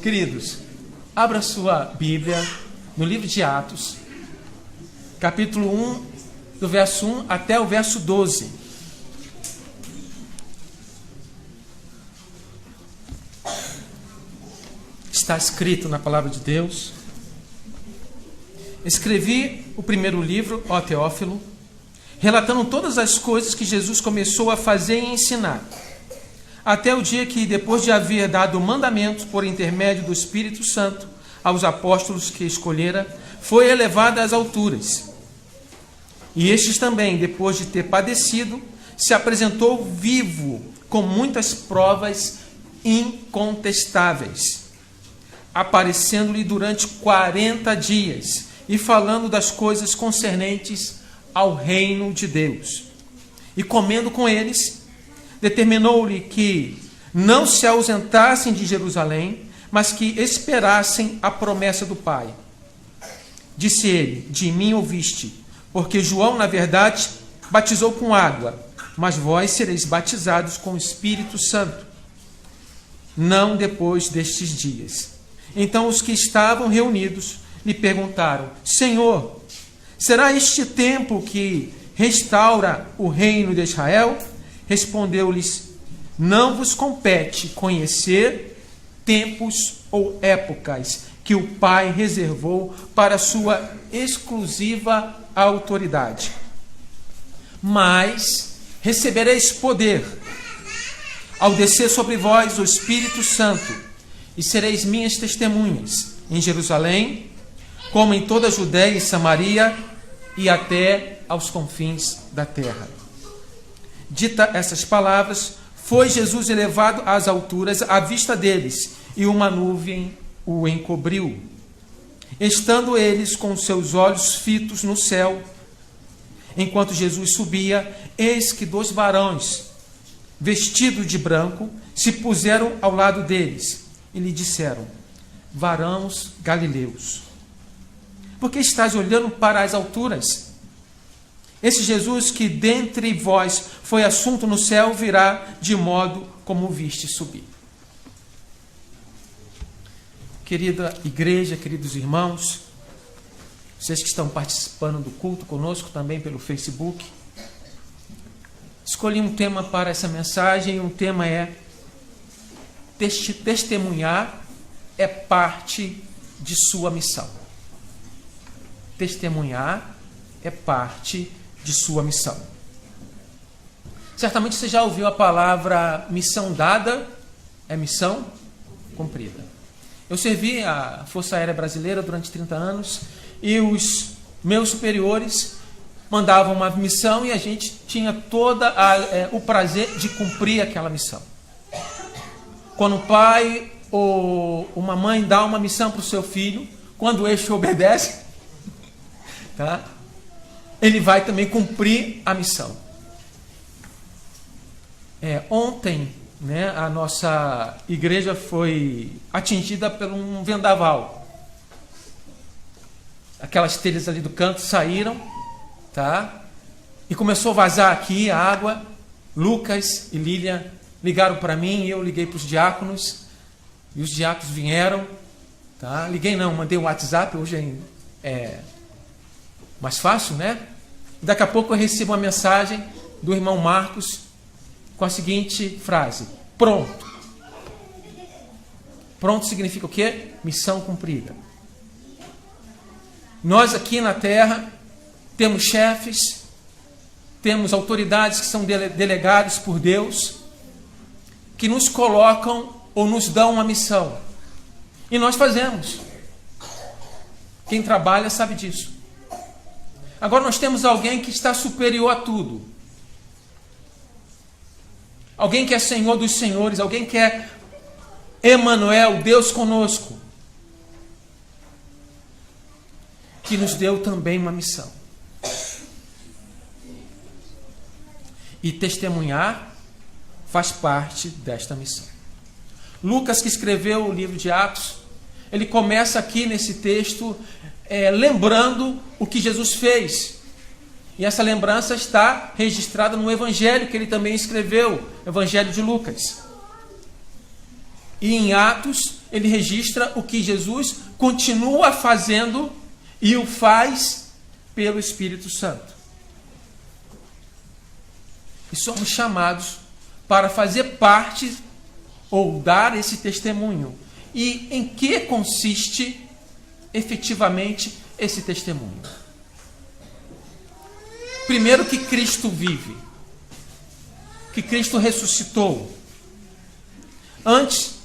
Queridos, abra sua Bíblia no livro de Atos, capítulo 1, do verso 1 até o verso 12. Está escrito na palavra de Deus: escrevi o primeiro livro, ó Teófilo, relatando todas as coisas que Jesus começou a fazer e ensinar, até o dia que, depois de haver dado mandamento por intermédio do Espírito Santo aos apóstolos que escolhera, foi elevado às alturas. E estes também, depois de ter padecido, se apresentou vivo, com muitas provas incontestáveis, aparecendo-lhe durante 40 dias e falando das coisas concernentes ao reino de Deus. E comendo com eles, determinou-lhe que não se ausentassem de Jerusalém, mas que esperassem a promessa do Pai. Disse ele: de mim ouviste, porque João, na verdade, batizou com água, mas vós sereis batizados com o Espírito Santo, não depois destes dias. Então os que estavam reunidos lhe perguntaram: Senhor, será este tempo que restaura o reino de Israel? Respondeu-lhes: não vos compete conhecer tempos ou épocas que o Pai reservou para sua exclusiva autoridade. Mas recebereis poder ao descer sobre vós o Espírito Santo, e sereis minhas testemunhas em Jerusalém, como em toda a Judéia e Samaria e até aos confins da terra. Dita essas palavras, foi Jesus elevado às alturas à vista deles, e uma nuvem o encobriu. Estando eles com seus olhos fitos no céu, enquanto Jesus subia, eis que 2 varões, vestidos de branco, se puseram ao lado deles e lhe disseram: varãos galileus, por que estáis olhando para as alturas? Esse Jesus que dentre vós foi assunto no céu virá de modo como o viste subir. Querida igreja, queridos irmãos, vocês que estão participando do culto conosco também pelo Facebook, escolhi um tema para essa mensagem, e o tema é: testemunhar é parte de sua missão. Testemunhar é parte de sua missão. Certamente você já ouviu a palavra missão dada é missão cumprida. Eu servi a Força Aérea Brasileira durante 30 anos e os meus superiores mandavam uma missão e a gente tinha o prazer de cumprir aquela missão. Quando o pai ou uma mãe dá uma missão para o seu filho, quando este obedece, tá? Ele vai também cumprir a missão. Ontem, né, a nossa igreja foi atingida por um vendaval. Aquelas telhas ali do canto saíram, tá? E começou a vazar aqui a água. Lucas e Lilian ligaram para mim e eu liguei para os diáconos. E os diáconos vieram, tá? Liguei não, mandei um WhatsApp, hoje é mais fácil, né? Daqui a pouco eu recebo uma mensagem do irmão Marcos com a seguinte frase: pronto. Pronto significa o quê? Missão cumprida. Nós aqui na terra temos chefes, temos autoridades que são delegados por Deus, que nos colocam ou nos dão uma missão. E nós fazemos. Quem trabalha sabe disso. Agora nós temos alguém que está superior a tudo. Alguém que é Senhor dos senhores, alguém que é Emanuel, Deus conosco, que nos deu também uma missão. E testemunhar faz parte desta missão. Lucas, que escreveu o livro de Atos, ele começa aqui nesse texto lembrando o que Jesus fez. E essa lembrança está registrada no Evangelho que ele também escreveu, Evangelho de Lucas. E em Atos, ele registra o que Jesus continua fazendo e o faz pelo Espírito Santo. E somos chamados para fazer parte ou dar esse testemunho. E em que consiste efetivamente esse testemunho? Primeiro, que Cristo vive, que Cristo ressuscitou. Antes,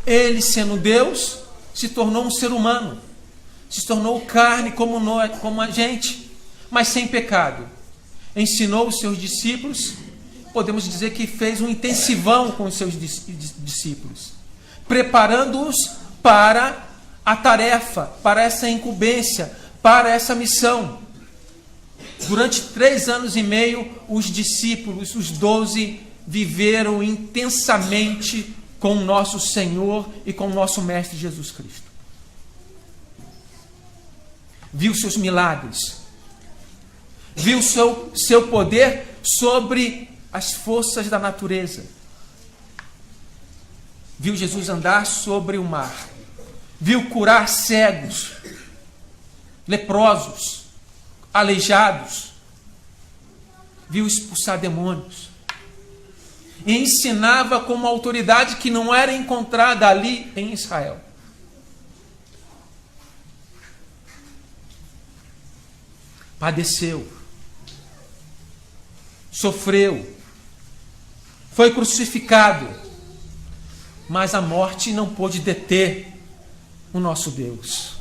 ele, sendo Deus, se tornou um ser humano, se tornou carne como nós, como a gente, mas sem pecado. Ensinou os seus discípulos, podemos dizer que fez um intensivão com os seus discípulos, preparando-os para a tarefa, para essa incumbência, para essa missão. Durante 3 anos e meio, os discípulos, os 12, viveram intensamente com o nosso Senhor e com o nosso Mestre Jesus Cristo. Viu seus milagres, viu seu poder sobre as forças da natureza. Viu Jesus andar sobre o mar, viu curar cegos, leprosos, aleijados, viu expulsar demônios, e ensinava com uma autoridade que não era encontrada ali em Israel. Padeceu, sofreu, foi crucificado, mas a morte não pôde deter o nosso Deus.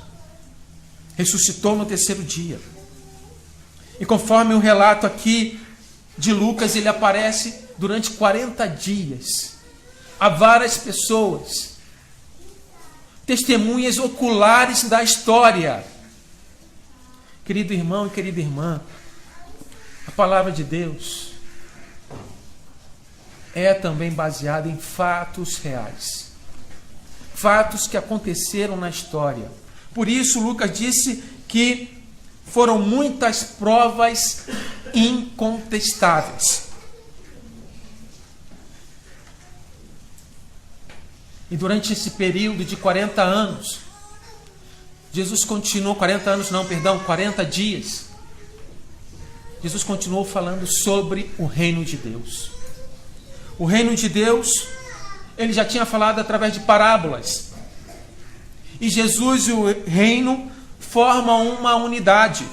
Ressuscitou no 3º dia. E conforme o relato aqui de Lucas, ele aparece durante 40 dias a várias pessoas, testemunhas oculares da história. Querido irmão e querida irmã, a palavra de Deus é também baseada em fatos reais, fatos que aconteceram na história. Por isso, Lucas disse que foram muitas provas incontestáveis. E durante esse período de 40 anos, Jesus continuou, 40 dias, Jesus continuou falando sobre o reino de Deus. O reino de Deus, ele já tinha falado através de parábolas. E Jesus e o reino formam uma unidade.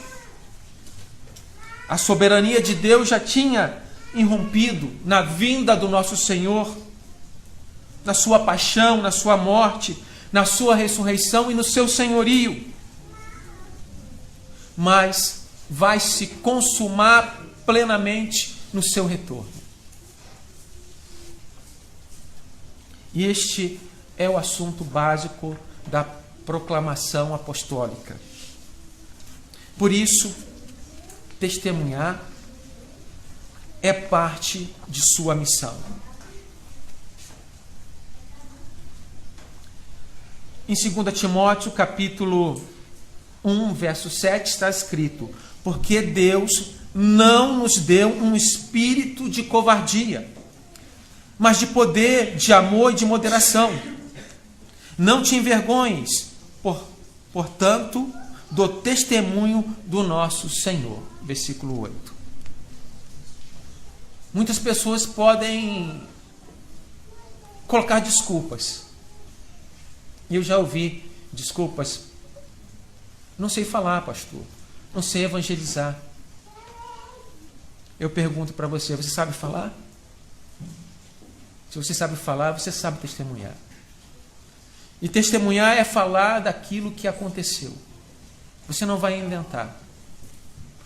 A soberania de Deus já tinha irrompido na vinda do nosso Senhor, na sua paixão, na sua morte, na sua ressurreição e no seu senhorio. Mas vai se consumar plenamente no seu retorno. E este é o assunto básico da proclamação apostólica. Por isso, testemunhar é parte de sua missão. Em 2 Timóteo, capítulo 1, verso 7, está escrito: porque Deus não nos deu um espírito de covardia, mas de poder, de amor e de moderação. Não te envergonhes, portanto, do testemunho do nosso Senhor. Versículo 8. Muitas pessoas podem colocar desculpas. E eu já ouvi desculpas. Não sei falar, pastor. Não sei evangelizar. Eu pergunto para você, você sabe falar? Se você sabe falar, você sabe testemunhar. E testemunhar é falar daquilo que aconteceu. Você não vai inventar.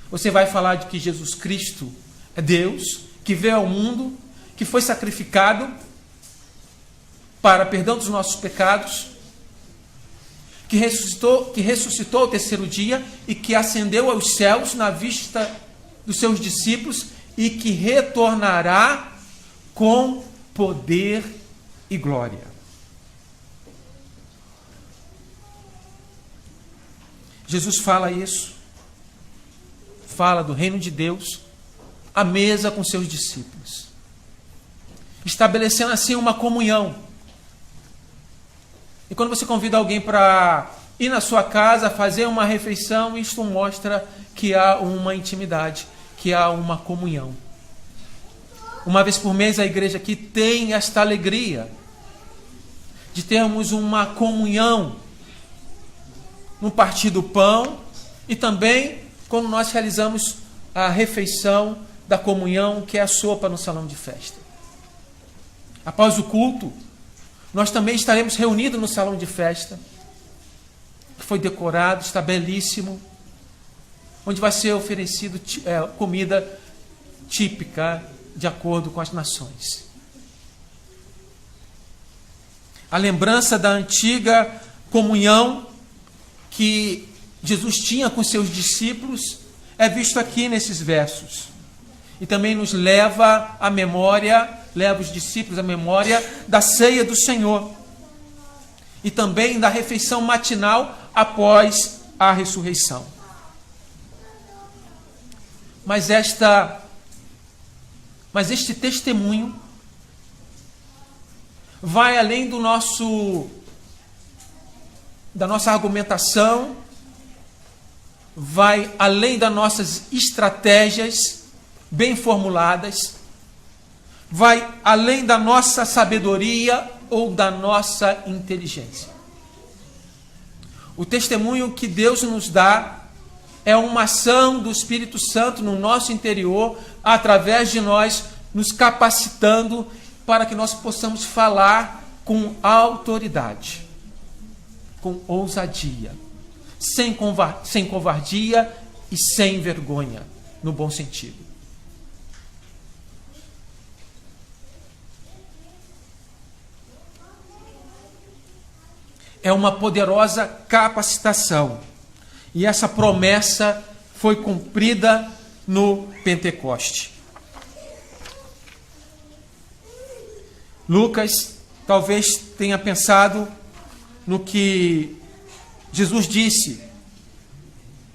Você vai falar de que Jesus Cristo é Deus, que veio ao mundo, que foi sacrificado para perdão dos nossos pecados, que ressuscitou ao 3º dia e que ascendeu aos céus na vista dos seus discípulos e que retornará com poder e glória. Jesus fala isso, fala do reino de Deus à mesa com seus discípulos, estabelecendo assim uma comunhão. E quando você convida alguém para ir na sua casa, fazer uma refeição, isto mostra que há uma intimidade, que há uma comunhão. Uma vez por mês a igreja aqui tem esta alegria de termos uma comunhão no partir do pão e também quando nós realizamos a refeição da comunhão, que é a sopa no salão de festa. Após o culto, nós também estaremos reunidos no salão de festa, que foi decorado, está belíssimo, onde vai ser oferecido comida típica de acordo com as nações. A lembrança da antiga comunhão que Jesus tinha com seus discípulos é visto aqui nesses versos. E também nos leva à memória, leva os discípulos à memória da ceia do Senhor. E também da refeição matinal após a ressurreição. Mas este testemunho vai além da nossa argumentação, vai além das nossas estratégias bem formuladas, vai além da nossa sabedoria ou da nossa inteligência. O testemunho que Deus nos dá é uma ação do Espírito Santo no nosso interior, através de nós, nos capacitando para que nós possamos falar com autoridade, com ousadia, sem covardia e sem vergonha, no bom sentido. É uma poderosa capacitação. E essa promessa foi cumprida no Pentecoste. Lucas talvez tenha pensado no que Jesus disse,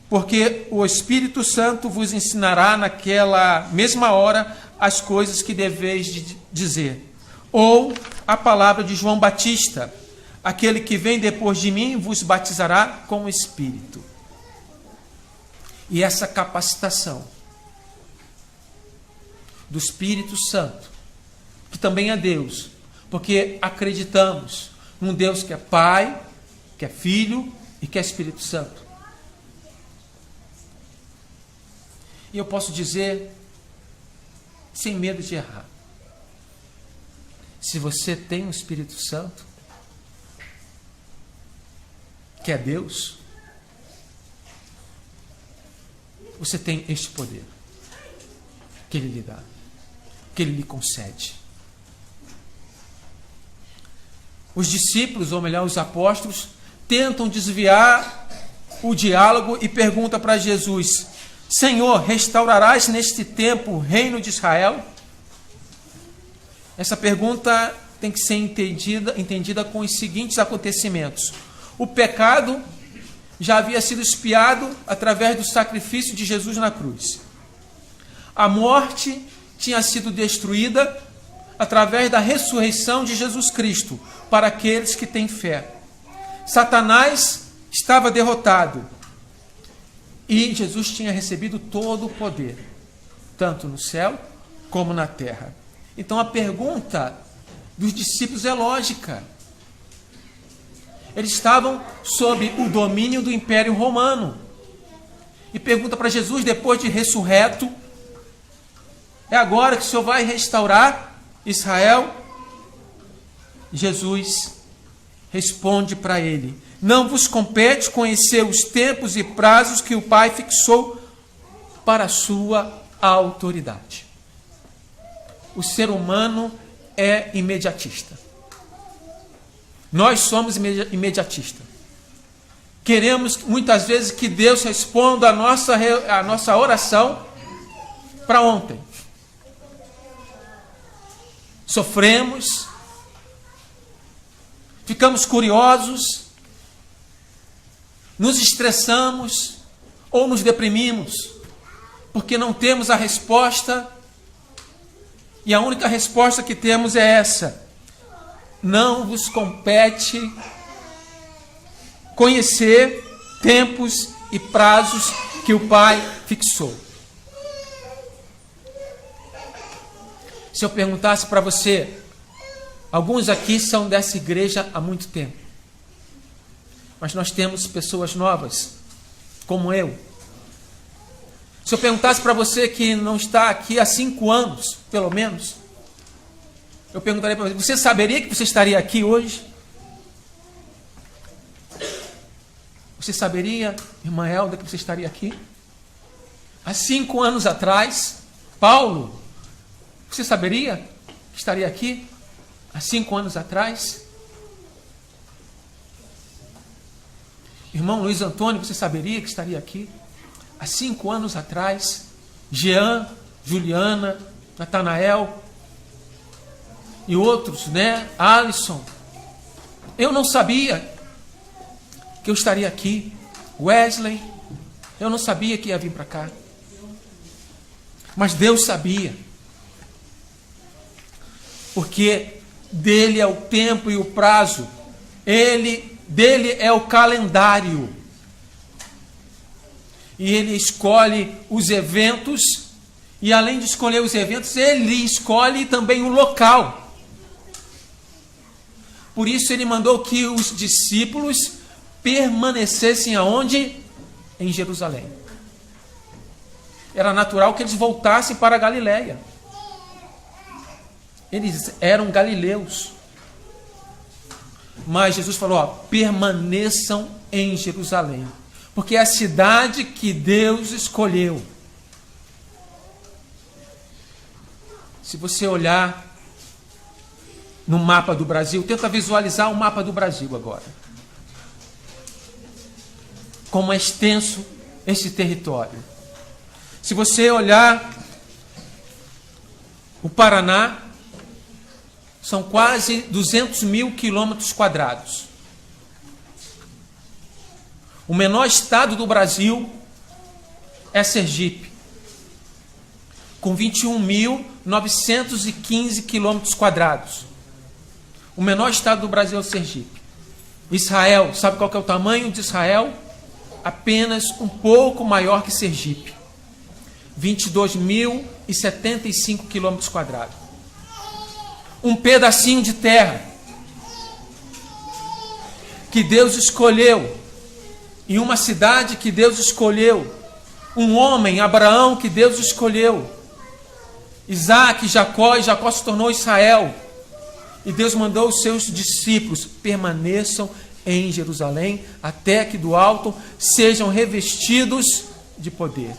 porque o Espírito Santo vos ensinará naquela mesma hora as coisas que deveis dizer. Ou a palavra de João Batista, aquele que vem depois de mim vos batizará com o Espírito. E essa capacitação do Espírito Santo, que também é Deus, porque acreditamos num Deus que é Pai, que é Filho e que é Espírito Santo. E eu posso dizer, sem medo de errar, se você tem o Espírito Santo, que é Deus, você tem este poder que Ele lhe dá, que Ele lhe concede. Os discípulos, ou melhor, os apóstolos, tentam desviar o diálogo e perguntam para Jesus: Senhor, restaurarás neste tempo o reino de Israel? Essa pergunta tem que ser entendida com os seguintes acontecimentos. O pecado já havia sido expiado através do sacrifício de Jesus na cruz. A morte tinha sido destruída através da ressurreição de Jesus Cristo para aqueles que têm fé. Satanás estava derrotado e Jesus tinha recebido todo o poder, tanto no céu como na terra. Então a pergunta dos discípulos é lógica. Eles estavam sob o domínio do Império Romano. E pergunta para Jesus, depois de ressurreto: é agora que o Senhor vai restaurar Israel? Jesus responde para ele: não vos compete conhecer os tempos e prazos que o Pai fixou para a sua autoridade. O ser humano é imediatista. Nós somos imediatistas. Queremos muitas vezes que Deus responda a nossa oração para ontem. Sofremos, ficamos curiosos, nos estressamos ou nos deprimimos, porque não temos a resposta, e a única resposta que temos é essa: não vos compete conhecer tempos e prazos que o Pai fixou. Se eu perguntasse para você, alguns aqui são dessa igreja há muito tempo, mas nós temos pessoas novas, como eu. Se eu perguntasse para você que não está aqui há 5 anos, pelo menos, eu perguntaria para você saberia que você estaria aqui hoje? Você saberia, irmã Helda, que você estaria aqui? Há 5 anos atrás, Paulo, você saberia que estaria aqui? Há 5 anos atrás? Irmão Luiz Antônio, você saberia que estaria aqui? Há 5 anos atrás? Jean, Juliana, Natanael e outros, né? Alisson. Eu não sabia que eu estaria aqui. Wesley, eu não sabia que ia vir para cá. Mas Deus sabia. Porque dele é o tempo e o prazo. Dele é o calendário. E ele escolhe os eventos. E além de escolher os eventos, ele escolhe também o local. Por isso ele mandou que os discípulos permanecessem aonde? Em Jerusalém. Era natural que eles voltassem para a Galileia. Eles eram galileus. Mas Jesus falou, permaneçam em Jerusalém. Porque é a cidade que Deus escolheu. Se você olhar no mapa do Brasil, tenta visualizar o mapa do Brasil agora. Como é extenso esse território. Se você olhar o Paraná, são quase 200 mil quilômetros quadrados. O menor estado do Brasil é Sergipe, com 21.915 quilômetros quadrados. O menor estado do Brasil é o Sergipe. Israel, sabe qual que é o tamanho de Israel? Apenas um pouco maior que Sergipe. 22.075 quilômetros quadrados. Um pedacinho de terra que Deus escolheu, em uma cidade que Deus escolheu, um homem, Abraão, que Deus escolheu, Isaac, Jacó, e Jacó se tornou Israel, e Deus mandou os seus discípulos, permaneçam em Jerusalém, até que do alto sejam revestidos de poder.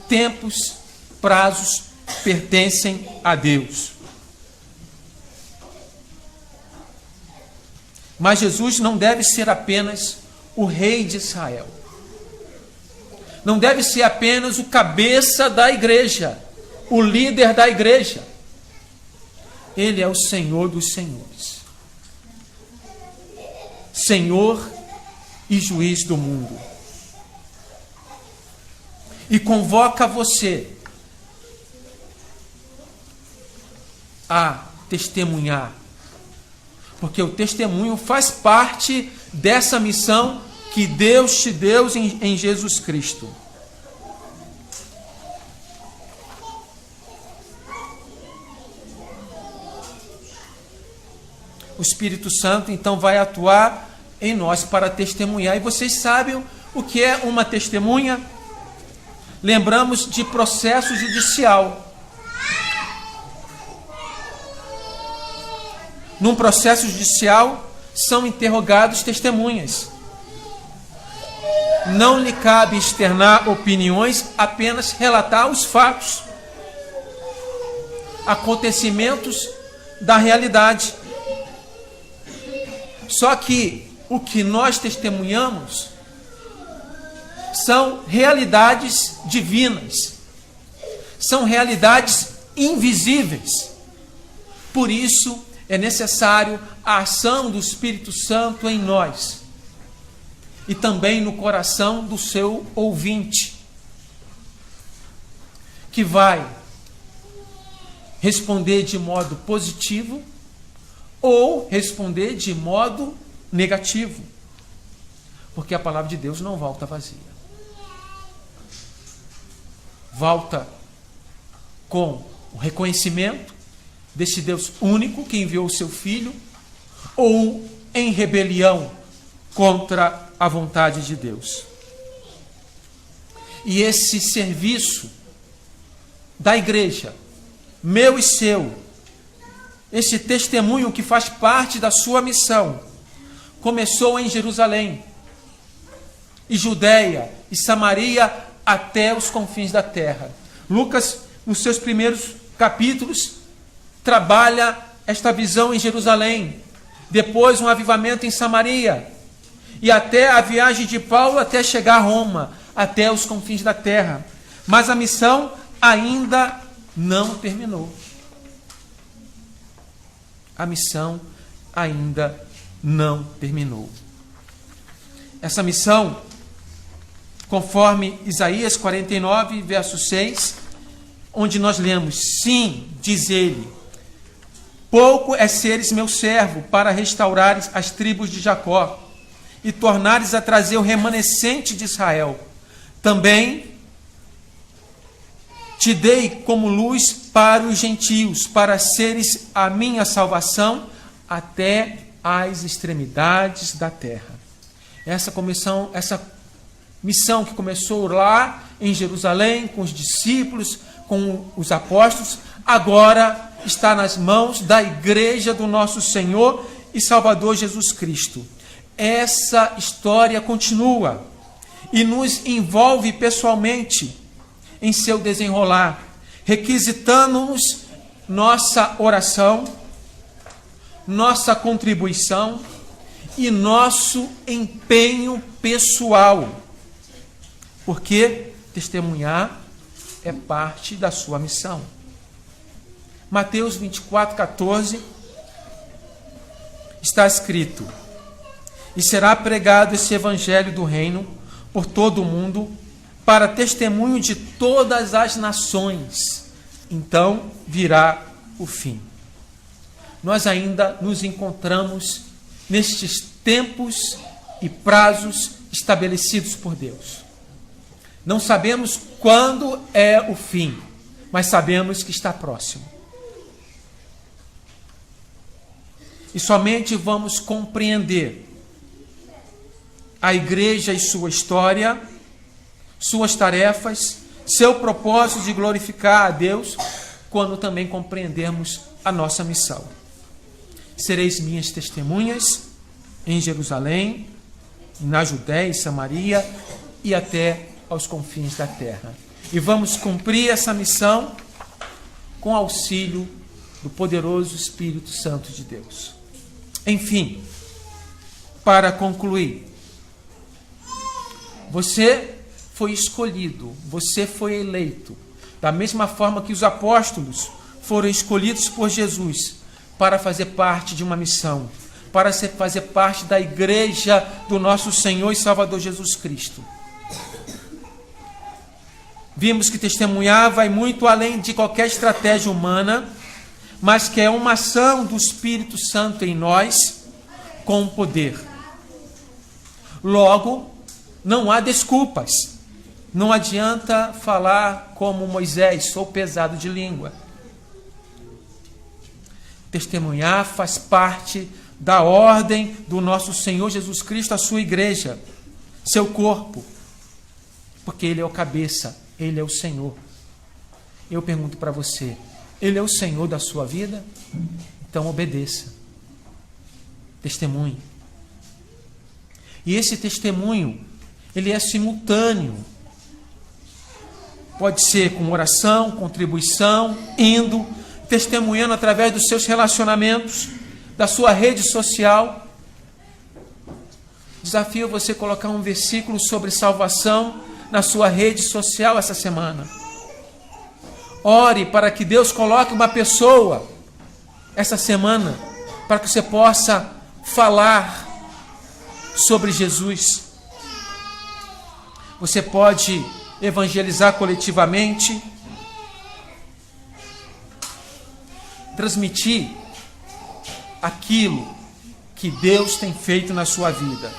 Tempos, prazos, pertencem a Deus. Mas Jesus não deve ser apenas o rei de Israel. Não deve ser apenas o cabeça da igreja, o líder da igreja. Ele é o Senhor dos senhores. Senhor e juiz do mundo. E convoca você a testemunhar, porque o testemunho faz parte dessa missão que Deus te deu em Jesus Cristo. O Espírito Santo então vai atuar em nós para testemunhar. E vocês sabem o que é uma testemunha? Lembramos de processo judicial. Num processo judicial, são interrogados testemunhas. Não lhe cabe externar opiniões, apenas relatar os fatos, acontecimentos da realidade. Só que o que nós testemunhamos são realidades divinas, são realidades invisíveis. Por isso, é necessário a ação do Espírito Santo em nós e também no coração do seu ouvinte, que vai responder de modo positivo ou responder de modo negativo. Porque a palavra de Deus não volta vazia. Volta com o reconhecimento desse Deus único que enviou o seu Filho, ou em rebelião contra a vontade de Deus. E esse serviço da igreja, meu e seu, esse testemunho que faz parte da sua missão, começou em Jerusalém, e Judeia e Samaria até os confins da terra. Lucas, nos seus primeiros capítulos, trabalha esta visão em Jerusalém, depois um avivamento em Samaria, e até a viagem de Paulo até chegar a Roma, até os confins da terra. Mas a missão ainda não terminou. A missão ainda não terminou. Essa missão, conforme Isaías 49, verso 6, onde nós lemos: sim, diz ele, pouco é seres meu servo para restaurares as tribos de Jacó e tornares a trazer o remanescente de Israel. Também te dei como luz para os gentios, para seres a minha salvação até as extremidades da terra. Essa missão que começou lá em Jerusalém, com os discípulos, com os apóstolos, agora está nas mãos da igreja do nosso Senhor e Salvador Jesus Cristo. Essa história continua e nos envolve pessoalmente em seu desenrolar, requisitando-nos nossa oração, nossa contribuição e nosso empenho pessoal, porque testemunhar é parte da sua missão. Mateus 24:14 está escrito: e será pregado esse evangelho do reino por todo o mundo, para testemunho de todas as nações. Então virá o fim. Nós ainda nos encontramos nestes tempos e prazos estabelecidos por Deus. Não sabemos quando é o fim, mas sabemos que está próximo. E somente vamos compreender a igreja e sua história, suas tarefas, seu propósito de glorificar a Deus, quando também compreendermos a nossa missão. Sereis minhas testemunhas em Jerusalém, na Judéia e Samaria e até aos confins da terra. E vamos cumprir essa missão com auxílio do poderoso Espírito Santo de Deus. Enfim, para concluir, você foi escolhido, você foi eleito, da mesma forma que os apóstolos foram escolhidos por Jesus para fazer parte de uma missão, para fazer parte da igreja do nosso Senhor e Salvador Jesus Cristo. Vimos que testemunhar vai muito além de qualquer estratégia humana, mas que é uma ação do Espírito Santo em nós com poder. Logo, não há desculpas. Não adianta falar como Moisés, sou pesado de língua. Testemunhar faz parte da ordem do nosso Senhor Jesus Cristo, a sua igreja, seu corpo, porque Ele é o cabeça, Ele é o Senhor. Eu pergunto para você, Ele é o Senhor da sua vida? Então obedeça, testemunhe. E esse testemunho, ele é simultâneo. Pode ser com oração, contribuição, indo, testemunhando através dos seus relacionamentos, da sua rede social. Desafio você a colocar um versículo sobre salvação na sua rede social essa semana. Ore para que Deus coloque uma pessoa essa semana, para que você possa falar sobre Jesus. Você pode evangelizar coletivamente, transmitir aquilo que Deus tem feito na sua vida.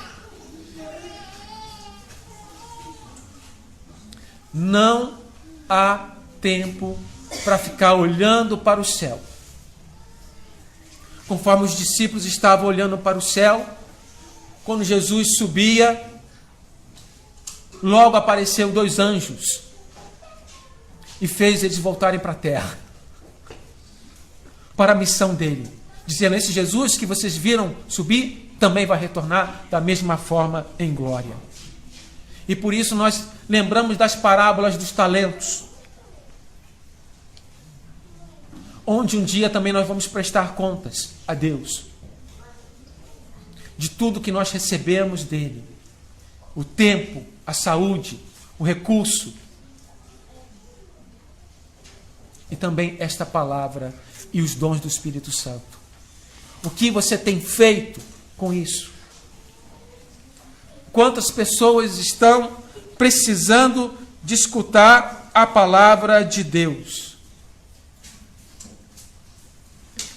Não há tempo para ficar olhando para o céu. Conforme os discípulos estavam olhando para o céu, quando Jesus subia, logo apareceu 2 anjos e fez eles voltarem para a terra, para a missão dele, dizendo: esse Jesus que vocês viram subir, também vai retornar da mesma forma em glória. E por isso nós lembramos das parábolas dos talentos, onde um dia também nós vamos prestar contas a Deus de tudo que nós recebemos dele: o tempo, a saúde, o recurso, e também esta palavra e os dons do Espírito Santo. O que você tem feito com isso? Quantas pessoas estão precisando de escutar a palavra de Deus?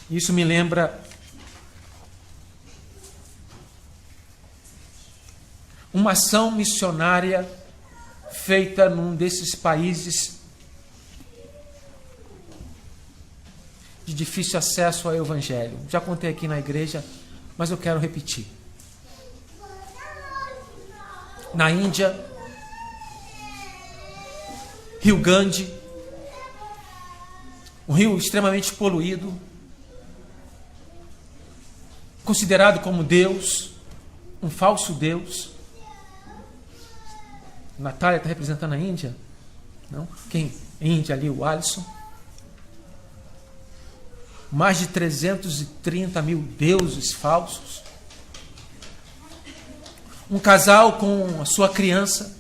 Isso me lembra uma ação missionária feita num desses países de difícil acesso ao Evangelho. Já contei aqui na igreja, mas eu quero repetir. Na Índia, Rio Gandhi, um rio extremamente poluído, considerado como Deus, um falso Deus. Natália está representando a Índia? Não? Quem? Índia ali, o Alisson. Mais de 330 mil deuses falsos. Um casal com a sua criança,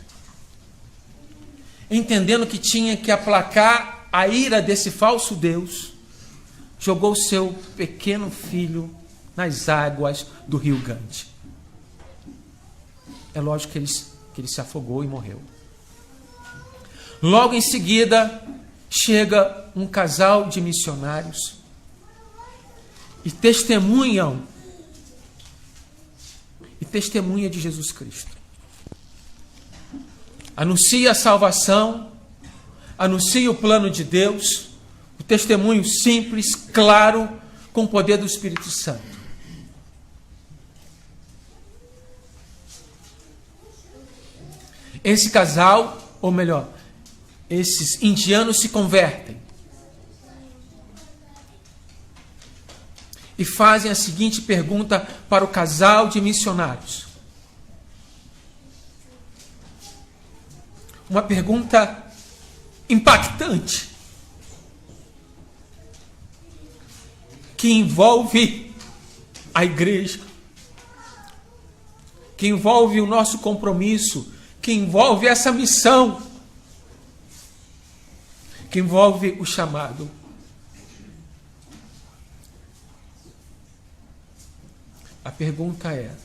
entendendo que tinha que aplacar a ira desse falso Deus, jogou seu pequeno filho nas águas do rio Gandhi. É lógico que ele se afogou e morreu. Logo em seguida, chega um casal de missionários e testemunha de Jesus Cristo. Anuncia a salvação, anuncia o plano de Deus, o testemunho simples, claro, com o poder do Espírito Santo. Esse casal, ou melhor, esses indianos se convertem e fazem a seguinte pergunta para o casal de missionários. Uma pergunta impactante, que envolve a igreja, que envolve o nosso compromisso, que envolve essa missão, que envolve o chamado. A pergunta é: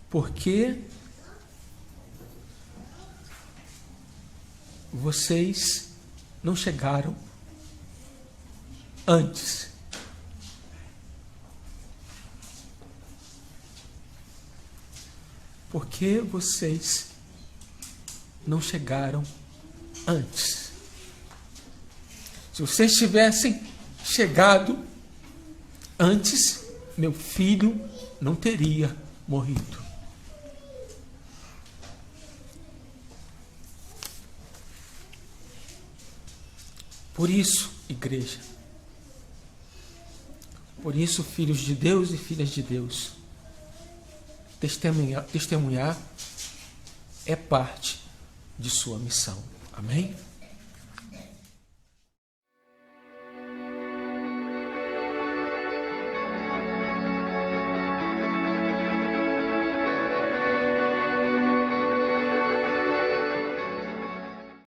por que vocês não chegaram antes? Por que vocês não chegaram antes? Se vocês tivessem chegado antes, meu filho não teria morrido. Por isso, igreja, por isso, filhos de Deus e filhas de Deus, testemunhar é parte de sua missão. Amém?